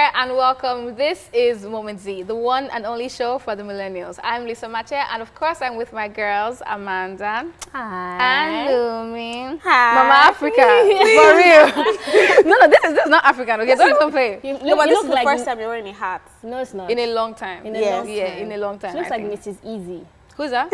there and welcome. This is Moment Z, the one and only show for the millennials. I'm Lisa Mache and of course I'm with my girls, Amanda. Hi. And Lumi. Hi. Mama Africa. For real. No, this is not African. Okay, don't even play. But this is the first time you're wearing a hat. No, it's not. In a long time. In a long time. She looks like Mrs. Easy. Who's that?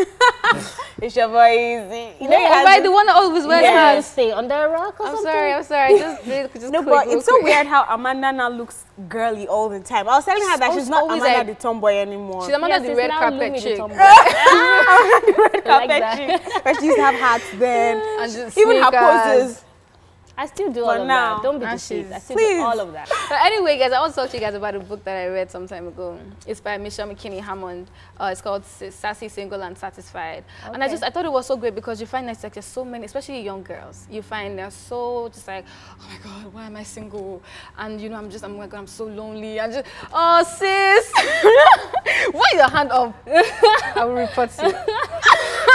It's your boy Easy. You know, the one that always wears hats. Stay under a rock or something? I'm sorry. Just no, but it's so weird how Amanda now looks girly all the time. I was telling her that she's not Amanda like, the tomboy anymore. She's Amanda the red carpet chick. The red carpet chick. But she used to have hats then. And just even her poses. I still do all of that. Don't be deceived. I still do all of that. But anyway, guys, I want to talk to you guys about a book that I read some time ago. It's by Michelle McKinney-Hammond. It's called Sassy, Single and Satisfied. Okay. And I thought it was so great because you find that like, there's so many, especially young girls, you find they're so just like, oh my God, why am I single? And you know, oh my God, I'm so lonely. And just, oh sis, why your hand up? I will report you.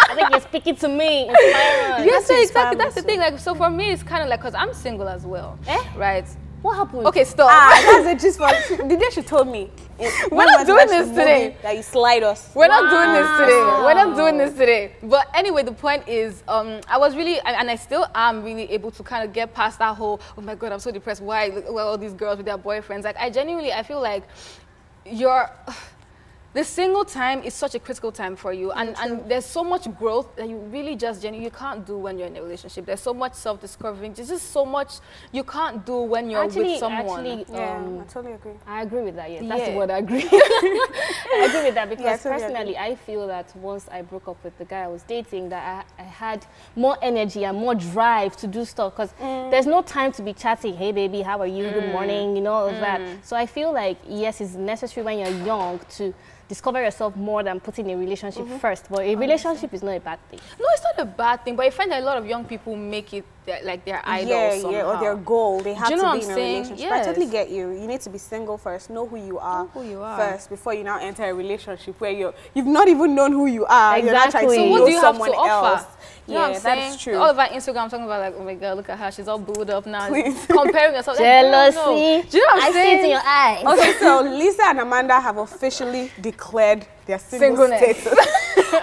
I think you're speaking to me. Yes, exactly. That's the thing. Like, so for me, it's kind of like, because I'm single as well. Right? What happened? Okay, stop. That's it just for the day she told me. We're not doing this today. That you slide us. We're not doing this today. We're not doing this today. But anyway, the point is, I was really, and I still am really able to kind of get past that whole, oh my God, I'm so depressed. Why? Well, all these girls with their boyfriends. Like, I feel like the single time is such a critical time for you, and there's so much growth that you really just you can't do when you're in a relationship. There's so much self-discovering. There's just so much you can't do when you're with someone. I totally agree. I agree with that. Yes, that's the word I agree. I agree with that because personally, I feel that once I broke up with the guy I was dating, that I had more energy and more drive to do stuff because there's no time to be chatting. Hey, baby, how are you? Good morning. You know, all of that. So I feel like yes, it's necessary when you're young to discover yourself more than putting a relationship first. But a relationship is not a bad thing. No, it's not a bad thing. But I find that a lot of young people make it like their idol somehow. Or their goal. They have to be in a relationship. Yes. I totally get you. You need to be single first. Know who you are, first before you now enter a relationship where you've not even known who you are. Exactly. You're not trying to so what do you have to offer? You know what I'm saying? That's true. All of our Instagram, I'm talking about like, oh my God, look at her, she's all booed up now. Comparing yourself. Jealousy. Like, do you know what I'm saying? I see it in your eyes. Okay, so Lisa and Amanda have officially declared their single status.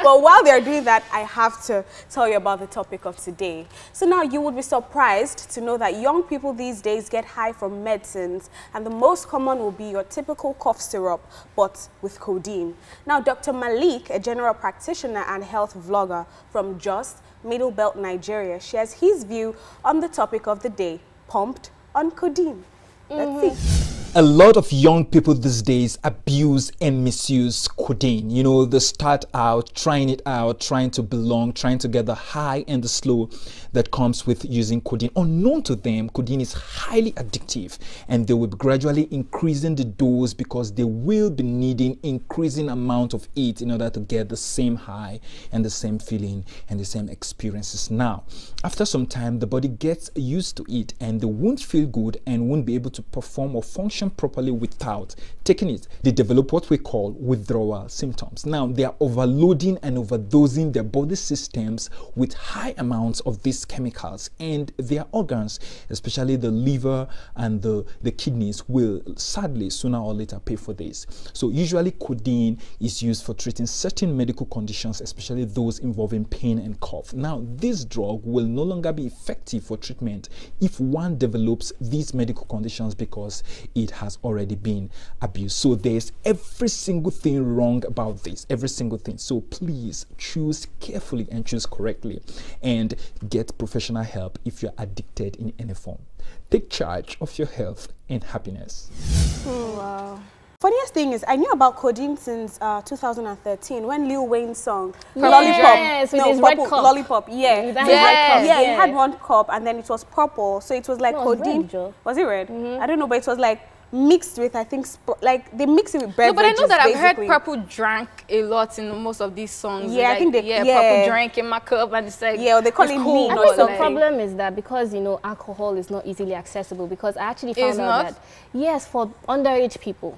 But while they're doing that, I have to tell you about the topic of today. So now you would be surprised to know that young people these days get high from medicines, and the most common will be your typical cough syrup, but with codeine. Now, Dr. Malik, a general practitioner and health vlogger from Jos, Middle Belt, Nigeria, shares his view on the topic of the day, pumped on codeine. Let's see. A lot of young people these days abuse and misuse codeine. You know, they start out, trying it out, trying to belong, trying to get the high and the slow that comes with using codeine. Unknown to them, codeine is highly addictive, and they will be gradually increasing the dose because they will be needing increasing amount of it in order to get the same high and the same feeling and the same experiences. Now, after some time, the body gets used to it and they won't feel good and won't be able to perform or function properly without taking it. They develop what we call withdrawal symptoms. Now, they are overloading and overdosing their body systems with high amounts of these chemicals, and their organs, especially the liver and the kidneys, will sadly sooner or later pay for this. So usually codeine is used for treating certain medical conditions, especially those involving pain and cough. Now, this drug will no longer be effective for treatment if one develops these medical conditions because it has already been abused. So there's every single thing wrong about this, every single thing. So please choose carefully and choose correctly, and get professional help if you're addicted in any form. Take charge of your health and happiness. Wow. Funniest thing is, I knew about codeine since 2013 when Lil Wayne's song Lollipop. Yes, with his red cup. Lollipop, yeah. He had one cup and then it was purple, so it was like codeine. Was it red? I don't know, but it was like mixed with, I think, like they mix it with beverages. No, but I know that I've heard Purple drank a lot in most of these songs. Yeah, like, I think they, Purple drank in my cup, and it's like, they call it cool. I think the problem is that because, you know, alcohol is not easily accessible, because I actually found out that, yes, for underage people,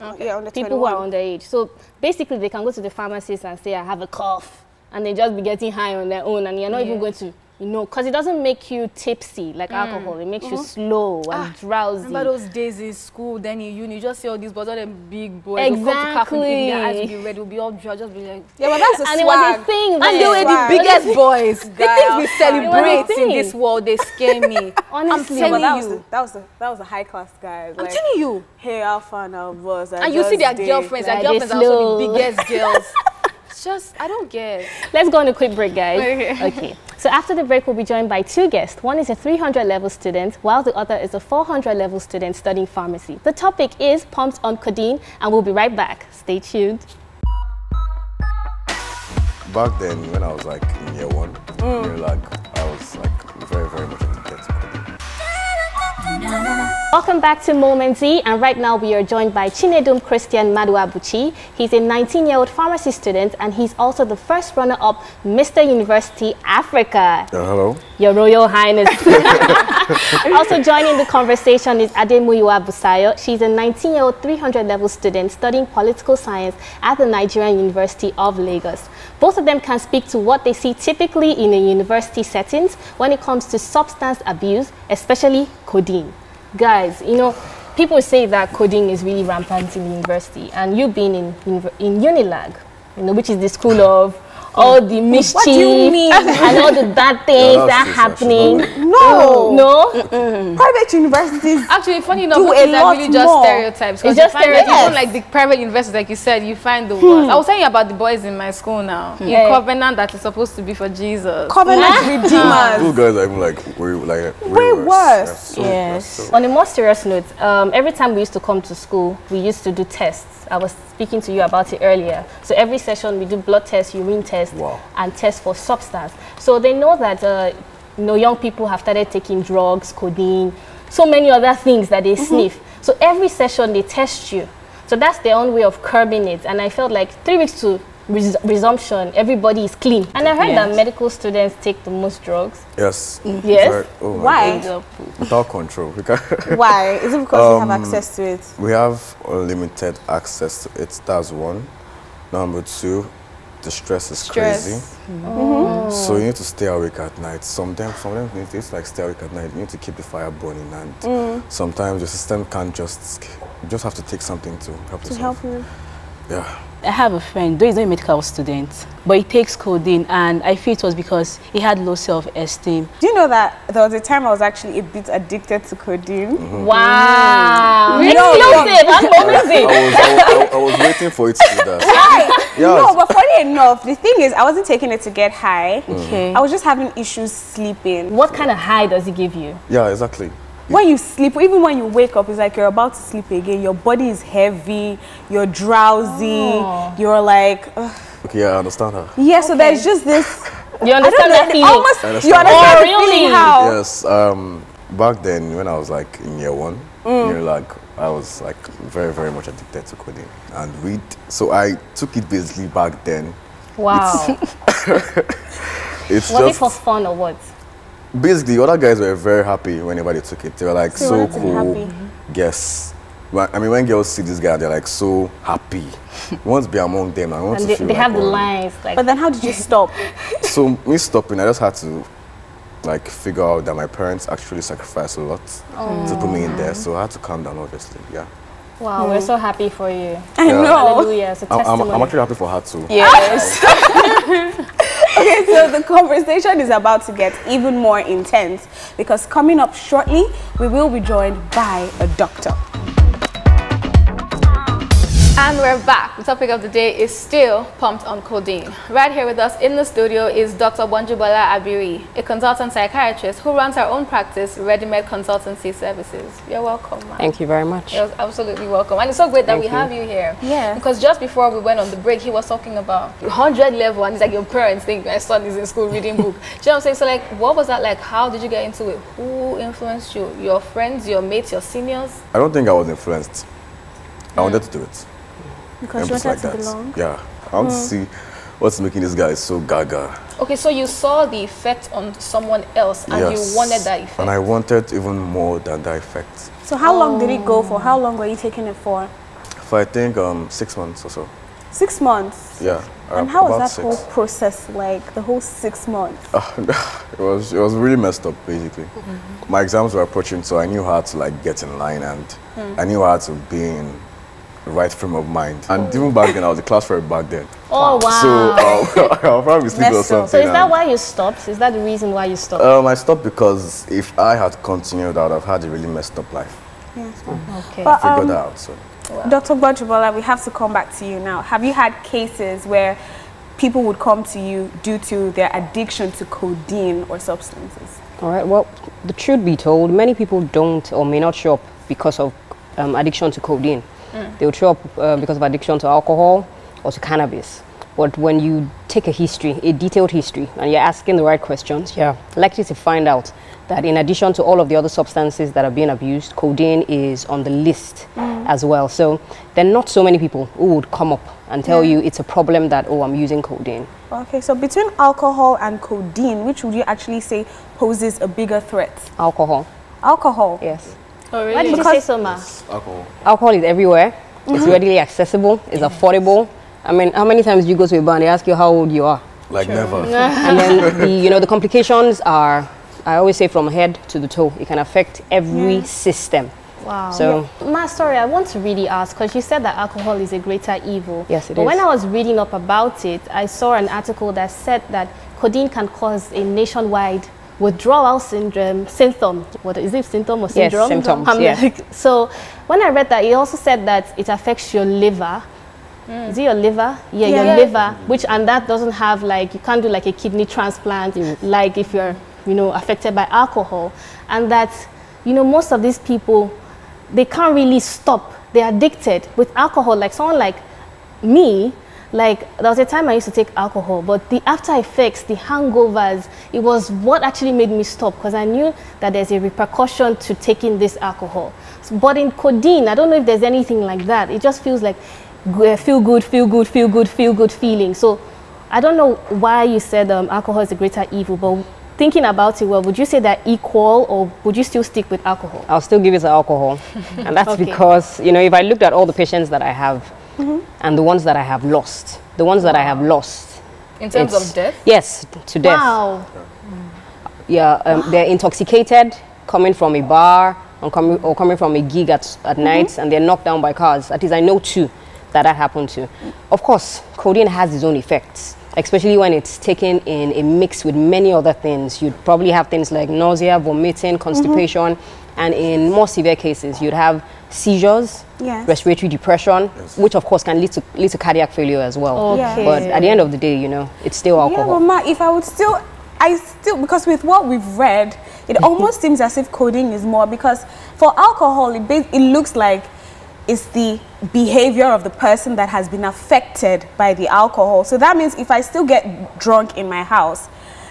people who are underage. So basically they can go to the pharmacist and say, I have a cough, and they just be getting high on their own, and you're not even going to you know, because it doesn't make you tipsy like alcohol. It makes you slow and drowsy. Remember those days in school, then in uni, you just see all these boys, all them big boys. Exactly. Come to cafe in the evening, their eyes will be red, will be all dry, just be like... Yeah, but that's a and swag. It was a thing. And they were the biggest boys. The things we celebrate in this world, they scare me. Honestly, I'm telling you. That was a high-class guy. I'm telling you. Hey, Alpha now, boss. And you see their girlfriends. Their girlfriends are also the biggest girls. Just, I don't get it. Let's go on a quick break, guys. Okay. So after the break, we'll be joined by two guests. One is a 300 level student, while the other is a 400 level student studying pharmacy. The topic is pumped on codeine, and we'll be right back. Stay tuned. Back then, when I was like in year 1, I was like very, very much addicted to codeine. Welcome back to Moment Z, and right now we are joined by Chinedum Christian Maduabuchi. He's a 19-year-old pharmacy student, and he's also the first runner-up Mr. University Africa. Hello. Your Royal Highness. Also joining the conversation is Ademuyiwa Busayo. She's a 19-year-old 300-level student studying political science at the Nigerian University of Lagos. Both of them can speak to what they see typically in a university settings when it comes to substance abuse, especially codeine. Guys, you know, people say that codeine is really rampant in the university, and you being in Unilag, you know, which is the school of all the mischief what do you mean? and all the bad things that are happening. No. Private universities actually, funny enough, do it's really just stereotypes. It's just stereotypes. Even like the private universities, like you said, you find the worst. I was telling you about the boys in my school now. In Covenant, that is supposed to be for Jesus. Covenant Redeemers. Those guys are even like way worse. Yes. On a more serious note, every time we used to come to school, we used to do tests. I was speaking to you about it earlier. So every session we do blood tests, urine tests, and tests for substance. So they know that you know, young people have started taking drugs, codeine, so many other things that they sniff. So every session they test you. So that's their own way of curbing it. And I felt like 3 weeks to resumption, everybody is clean. And I heard that medical students take the most drugs. Yes. Yes. Why? Without control. Why? Is it because we have access to it? We have unlimited access to it. That's one. Number 2, the stress is crazy. So you need to stay awake at night. Sometimes you need to like stay awake at night. You need to keep the fire burning, and sometimes your system can't you just have to take something to help yourself. Yeah. I have a friend, though he's not a medical student, but he takes codeine, and I feel it was because he had low self-esteem. Do you know that there was a time I was actually a bit addicted to codeine? Wow! Exclusive! I was waiting for it to do that. No, but funny enough, the thing is, I wasn't taking it to get high. I was just having issues sleeping. What kind of high does it give you? Yeah, exactly. When you sleep, even when you wake up, it's like you're about to sleep again. Your body is heavy, you're drowsy, you're like... Okay, yeah, I understand her. Yeah, so there's just this... You understand that feeling? Almost, you understand the feeling how? Yes, back then when I was like in year 1, I was like very, very much addicted to codeine and weed. So I took it basically back then. Wow. Was it for fun or what? Basically, other guys were very happy whenever they took it. They were like, so cool. Yes. I mean, when girls see this guy, they're like so happy. You want to be among them. I want to feel they have the lines. Like, but then how did you stop? So me stopping, I just had to like figure out that my parents actually sacrificed a lot to put me in there. So I had to calm down, obviously. Yeah. Wow, we're so happy for you. I know. Hallelujah. It's a testimony. I'm actually happy for her too. Yes. Okay, so the conversation is about to get even more intense because coming up shortly, we will be joined by a doctor. And we're back. The topic of the day is still pumped on codeine. Right here with us in the studio is Dr. Bonjubola Abiri, a consultant psychiatrist who runs her own practice, Ready-Med Consultancy Services. You're welcome, ma'am. Thank you very much. You're absolutely welcome. And it's so great that we have you here. Yeah. Because just before we went on the break, he was talking about 100 level, and it's like your parents think my son is in school reading book. Do you know what I'm saying? So like, what was that like? How did you get into it? Who influenced you? Your friends, your mates, your seniors? I don't think I was influenced. I wanted to do it. Because you wanted to belong? Yeah. I want to see what's making this guy so gaga. Okay, so you saw the effect on someone else and you wanted that effect. And I wanted even more than that effect. So how long did it go for? How long were you taking it for? For I think 6 months or so. 6 months? Yeah. And how was that 6. whole process like, the whole 6 months? It was really messed up, basically. My exams were approaching, so I knew how to like get in line, and I knew how to be in the right frame of mind. And even back then, I was a class rep back then. Oh, wow. So I'll probably sleep or something. So is that why you stopped? Is that the reason why you stopped? I stopped because if I had continued, I would have had a really messed up life. Yes. Okay. But, I figured that out, so. Wow. Dr. Bojubola, we have to come back to you now. Have you had cases where people would come to you due to their addiction to codeine or substances? All right, well, the truth be told, many people don't or may not show up because of addiction to codeine. They would show up because of addiction to alcohol or to cannabis. But when you take a history, a detailed history, and you're asking the right questions, you're likely to find out that in addition to all of the other substances that are being abused, codeine is on the list as well. So there are not so many people who would come up and tell you it's a problem that, oh, I'm using codeine. Okay, so between alcohol and codeine, which would you actually say poses a bigger threat? Alcohol. Alcohol? Yes. Oh, really? Why did you say so, Ma? Alcohol. Alcohol is everywhere. It's readily accessible. It's affordable. I mean, how many times do you go to a bar and they ask you how old you are? Like never. And then the complications are, I always say, from head to the toe. It can affect every system. Wow. So, Ma, sorry, I want to really ask, because you said that alcohol is a greater evil. Yes, it but is. when I was reading up about it, I saw an article that said that codeine can cause a nationwide withdrawal symptom. What is it, symptom or syndrome? Yes, symptoms, yes. So when I read that, it also said that it affects your liver. Is it your liver? Yeah, your liver, and that doesn't have, like, you can't do like a kidney transplant, like if you're, affected by alcohol. And that, most of these people, they can't really stop. They're addicted with alcohol. Like someone like me, like there was a time I used to take alcohol, but the after effects, the hangovers, it was what actually made me stop, because I knew that there's a repercussion to taking this alcohol. But in codeine, I don't know if there's anything like that. It just feels like feel good feeling. So I don't know why you said alcohol is a greater evil, but thinking about it, well, would you say they're equal, or would you still stick with alcohol? I'll still give it to alcohol. And that's because, if I looked at all the patients that I have and the ones that I have lost, In terms of death? Yes, to death. Wow. Yeah, they're intoxicated, coming from a bar or coming from a gig at night, and they're knocked down by cars. At least I know 2 that happened to. Of course, codeine has its own effects, especially when it's taken in a mix with many other things. You'd probably have things like nausea, vomiting, constipation, and in more severe cases, you'd have seizures, respiratory depression, which of course can lead to cardiac failure as well. Okay. But at the end of the day, it's still alcohol. Yeah, but Ma, if I would still, because with what we've read, it almost seems as if codeine is more, because for alcohol, it looks like it's the behavior of the person that has been affected by the alcohol. So that means if I still get drunk in my house,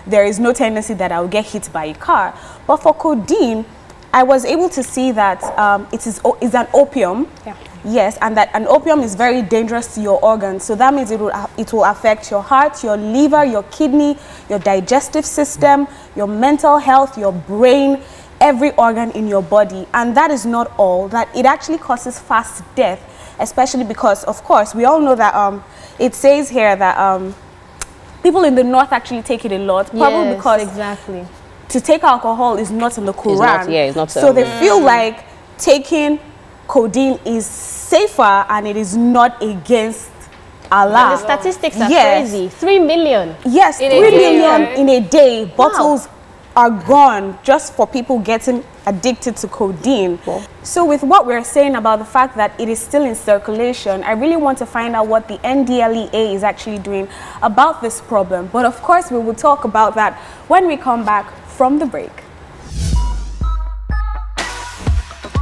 there is no tendency that I will get hit by a car. But for codeine, I was able to see that it's an opium. Yeah. Yes, and that an opium is very dangerous to your organs. So that means it will affect your heart, your liver, your kidney, your digestive system, your mental health, your brain, every organ in your body. And that is not all, that it actually causes fast death, especially because, of course, we all know that it says here that people in the north actually take it a lot, probably because to take alcohol is not in the Quran. It's not so they feel like taking codeine is safer and it is not against Allah. And the statistics are crazy. 3 million. Yes, 3 million in a day. Bottles are gone just for people getting addicted to codeine. So with what we're saying about the fact that it is still in circulation, I really want to find out what the NDLEA is actually doing about this problem. But of course, we will talk about that when we come back from the break.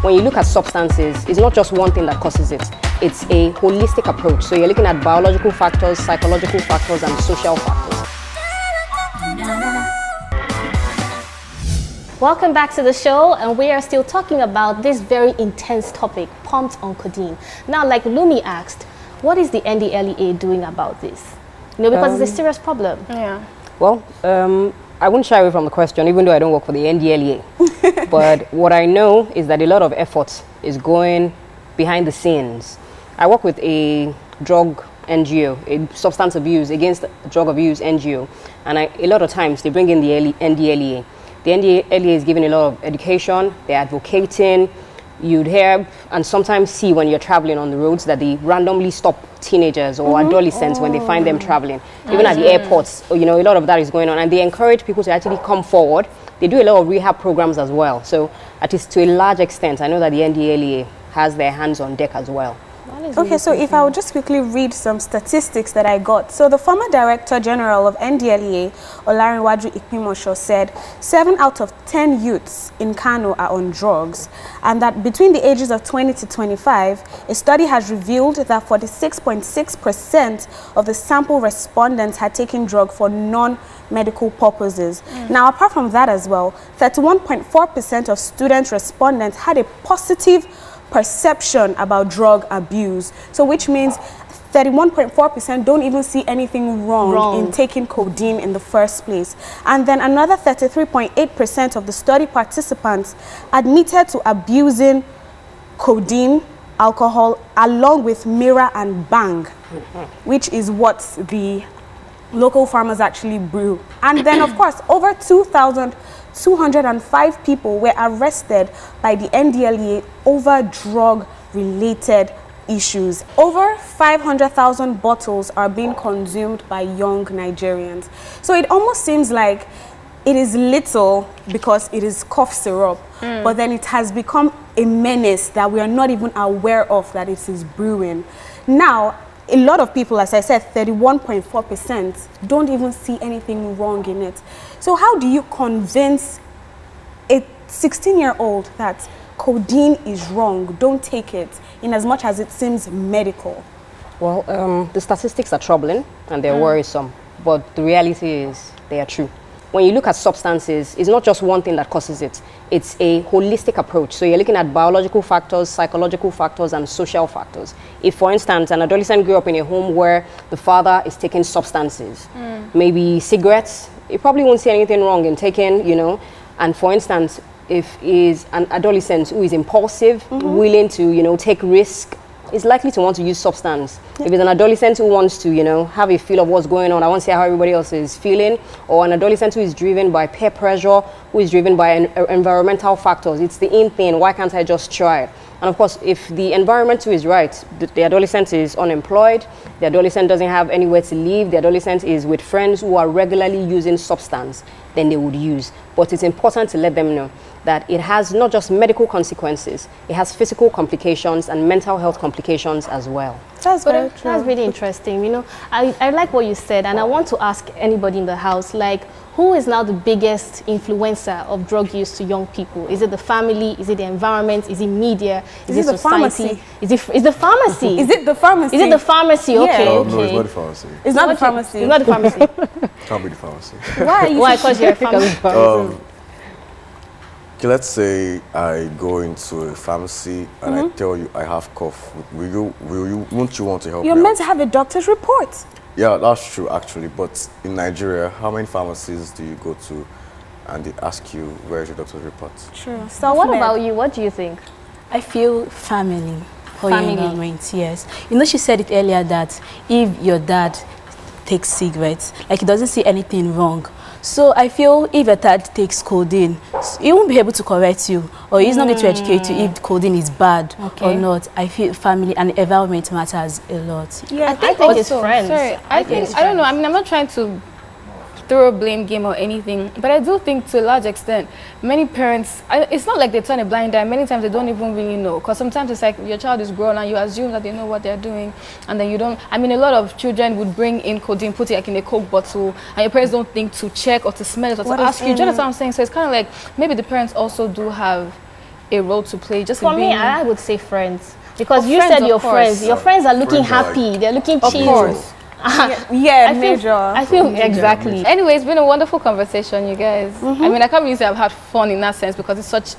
When you look at substances, it's not just one thing that causes it. It's a holistic approach. So you're looking at biological factors, psychological factors, and social factors. Welcome back to the show, and we are still talking about this very intense topic, pumped on codeine. Now, like Lumi asked, what is the NDLEA doing about this? Because it's a serious problem. Yeah. Well, I wouldn't shy away from the question, even though I don't work for the NDLEA. But what I know is that a lot of effort is going behind the scenes. I work with a drug NGO, a substance abuse against drug abuse NGO, and a lot of times they bring in the NDLEA. The NDLEA is giving a lot of education, they're advocating. You'd hear and sometimes see when you're traveling on the roads that they randomly stop teenagers or adolescents when they find them traveling. Even at the airports, you know, a lot of that is going on, and they encourage people to actually come forward. They do a lot of rehab programs as well. So at least to a large extent, I know that the NDLEA has their hands on deck as well. Okay, so if I would just quickly read some statistics that I got. So the former Director General of NDLEA, Olarinwaju Ikpimosho, said 7 out of 10 youths in Kano are on drugs, and that between the ages of 20 to 25, a study has revealed that 46.6% of the sample respondents had taken drug for non-medical purposes. Now, apart from that as well, 31.4% of student respondents had a positive perception about drug abuse, so which means 31.4% don't even see anything wrong in taking codeine in the first place. And then another 33.8% of the study participants admitted to abusing codeine, alcohol, along with Mira and Bang, which is what the local farmers actually brew. And then, of course, over 2,205 people were arrested by the NDLEA over drug-related issues. Over 500,000 bottles are being consumed by young Nigerians. So it almost seems like it is little because it is cough syrup, but then it has become a menace that we are not even aware of that it is brewing. Now, a lot of people, as I said, 31.4% don't even see anything wrong in it. So how do you convince a 16-year-old that codeine is wrong, don't take it, in as much as it seems medical? Well, the statistics are troubling and they're worrisome, but the reality is they are true. When you look at substances, it's not just one thing that causes it. It's a holistic approach. So you're looking at biological factors, psychological factors, and social factors. If, for instance, an adolescent grew up in a home where the father is taking substances, maybe cigarettes, you probably won't see anything wrong in taking, you know. And for instance, if is an adolescent who is impulsive, willing to, you know, take risk, is likely to want to use substance. If it's an adolescent who wants to, you know, have a feel of what's going on, I want to see how everybody else is feeling, or an adolescent who is driven by peer pressure, who is driven by environmental factors, it's the in thing, why can't I just try it? And of course, if the environment too is right, the adolescent is unemployed, the adolescent doesn't have anywhere to live, the adolescent is with friends who are regularly using substance, then they would use. But it's important to let them know that it has not just medical consequences, it has physical complications and mental health complications as well. That's very true. That's really interesting. You know, I like what you said, and I want to ask anybody in the house, like, who is now the biggest influencer of drug use to young people? Is it the family? Is it the environment? Is it media? Is it the society? pharmacy? Is the pharmacy? Is it the pharmacy? Is it the pharmacy? Okay, No, okay. no, it's not the pharmacy. It's not the pharmacy. It's not the pharmacy. Can't be the pharmacy. Why? Because you're a pharmacy. Okay, let's say I go into a pharmacy and I tell you I have cough. Won't you want to help me? You're meant to have a doctor's report. Yeah, that's true actually. But in Nigeria, how many pharmacies do you go to and they ask you where's your doctor's report? True. So what about you? What do you think? I feel family for your Family. environment, yes. You know, she said it earlier that if your dad takes cigarettes, like he doesn't see anything wrong. So I feel if your dad takes codeine, he won't be able to correct you, or he's not going to educate you if codeine is bad or not. I feel family and environment matters a lot. Yeah, I think it's also, friends. Sorry, I don't know. I mean, I'm not trying to throw a blame game or anything, but I do think to a large extent, many parents, it's not like they turn a blind eye. Many times they don't even really know, because sometimes it's like your child is grown and you assume that they know what they're doing, and then you don't. I mean, a lot of children would bring in codeine, put it like in a Coke bottle, and your parents don't think to check or to smell it or to ask you. Do you understand what I'm saying? So it's kind of like maybe the parents also do have a role to play. Just For me, I would say friends, because you said your friends. Your friends are looking happy. They're looking chill. Of course. I feel exactly. Anyway, it's been a wonderful conversation, you guys. I mean, I can't really say I've had fun in that sense, because it's such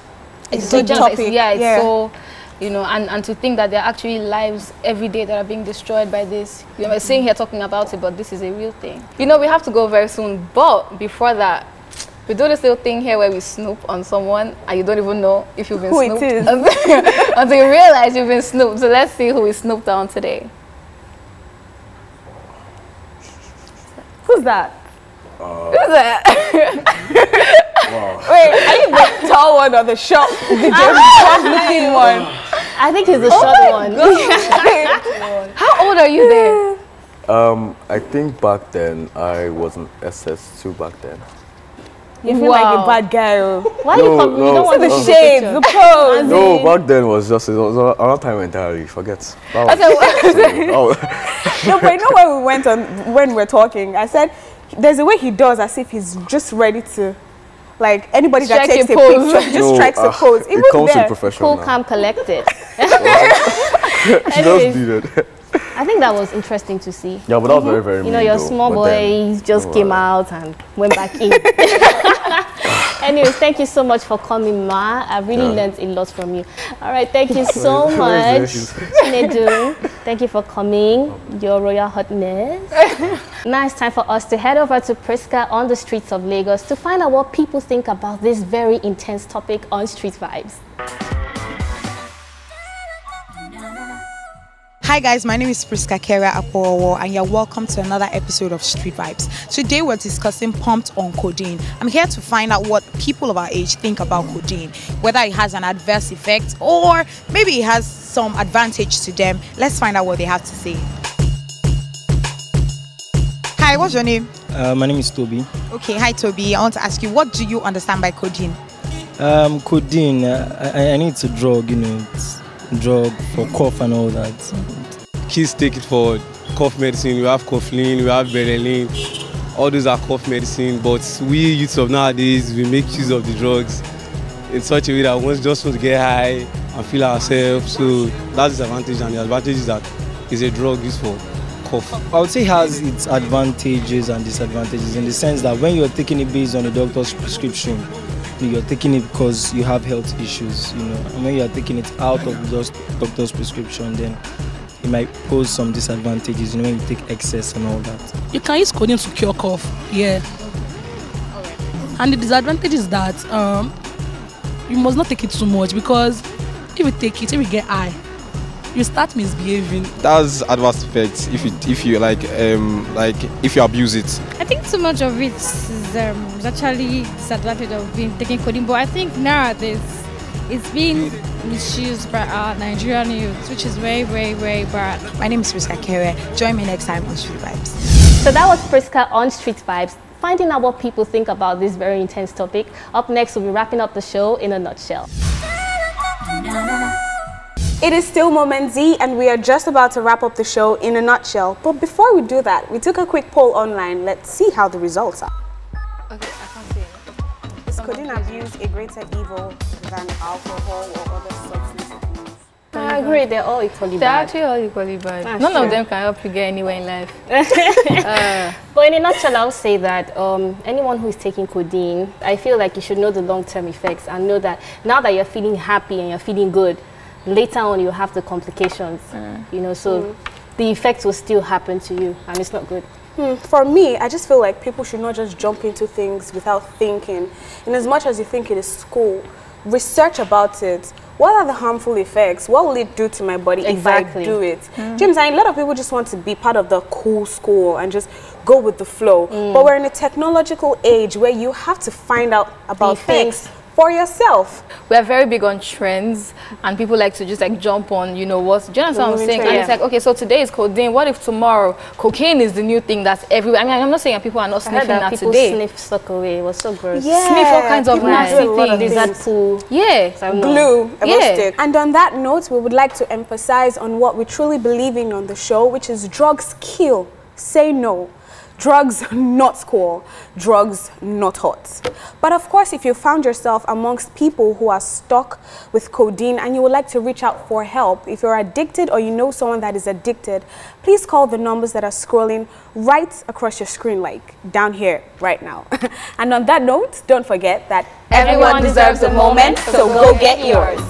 a big topic. It's so, you know, and to think that there are actually lives every day that are being destroyed by this. You know, we're sitting here talking about it, but this is a real thing. You know, we have to go very soon, but before that, we do this little thing here where we snoop on someone and you don't even know if you've been snooped. Who it is. Until you realize you've been snooped. So let's see who we snooped on today. Who's that? Who's that? Wow. Wait, are you the tall one or the short, the looking one? I think he's the short one. How old are you there? I think back then I was in SS2 back then. You feel like a bad guy. Why you don't want the shades, the pose. No, back then was just, it was another time entirely, forget. That was, No, but you know when we were talking, I said, there's a way he does as if he's just ready to, like, anybody that takes a picture, just strikes a pose. It comes to professional. Cool, calm, collected. Just needed. I think that was interesting to see. Yeah, but that was very, very You know, your small boy just came out and went back in. Anyways, thank you so much for coming, Ma. I really learned a lot from you. All right, thank you so much. Chinedu, thank you for coming, Your Royal Hotness. Now it's time for us to head over to Priska on the streets of Lagos to find out what people think about this very intense topic on Street Vibes. Hi guys, my name is Priska Kera Aporowo and you're welcome to another episode of Street Vibes. Today we're discussing Pumped on Codeine. I'm here to find out what people of our age think about codeine, whether it has an adverse effect or maybe it has some advantage to them. Let's find out what they have to say. Hi, what's your name? My name is Toby. Okay, hi Toby. I want to ask you, what do you understand by codeine? Codeine, I need to drug, you know, it's drug for cough and all that. Kids take it for cough medicine. We have Coughlin, we have Benelin. All those are cough medicine, but we youths of nowadays, we make use of the drugs in such a way that we just want to get high and feel ourselves. So that's the advantage, and the advantage is that it's a drug used for cough. I would say it has its advantages and disadvantages in the sense that when you're taking it based on a doctor's prescription, you're taking it because you have health issues, you know, and when you're taking it out of the doctor's prescription, then it might pose some disadvantages, you know, when you take excess and all that. You can use codeine to cure cough, yeah. And the disadvantage is that you must not take it too much, because if you take it, if you get high, you start misbehaving. That's adverse effects if you if you abuse it. I think too much of it is actually disadvantage of taking codeine, but I think nowadays it's being misused by our Nigerian youth, which is very, very, very bad. My name is Priska Kere. Join me next time on Street Vibes. So that was Priska on Street Vibes, finding out what people think about this very intense topic. Up next, we'll be wrapping up the show in a nutshell. It is still Moment Z, and we are just about to wrap up the show in a nutshell. But before we do that, we took a quick poll online. Let's see how the results are. Okay, I can't see it. Is codeine abuse a greater evil than alcohol or other substance abuse? I agree, they're all equally They're bad. actually all equally bad. None of them can help you get anywhere in life. But in a nutshell, I'll say that anyone who is taking codeine, I feel like you should know the long-term effects and know that now that you're feeling happy and you're feeling good, later on you'll have the complications, you know, so the effects will still happen to you, and it's not good. For me, I just feel like people should not just jump into things without thinking. In as much as you think it is school, research about it. What are the harmful effects? What will it do to my body if I do it? James, a lot of people just want to be part of the cool school and just go with the flow. But we're in a technological age where you have to find out about things for yourself. We are very big on trends, and people like to just like jump on, you know, what I'm saying. And it's like, okay, so today is codeine. What if tomorrow cocaine is the new thing that's everywhere? I mean, I'm not saying people are not sniffing that people today. Sniff suck away. It was so gross. Yeah, sniff all kinds of nasty things. That pool. Yeah, glue. Stick. And on that note, we would like to emphasize on what we truly believe in on the show, which is drugs kill. Say no. Drugs not cool, drugs not hot. But of course, if you found yourself amongst people who are stuck with codeine and you would like to reach out for help, if you're addicted or you know someone that is addicted, please call the numbers that are scrolling right across your screen, like down here right now. And on that note, don't forget that everyone deserves a moment, so go get yours.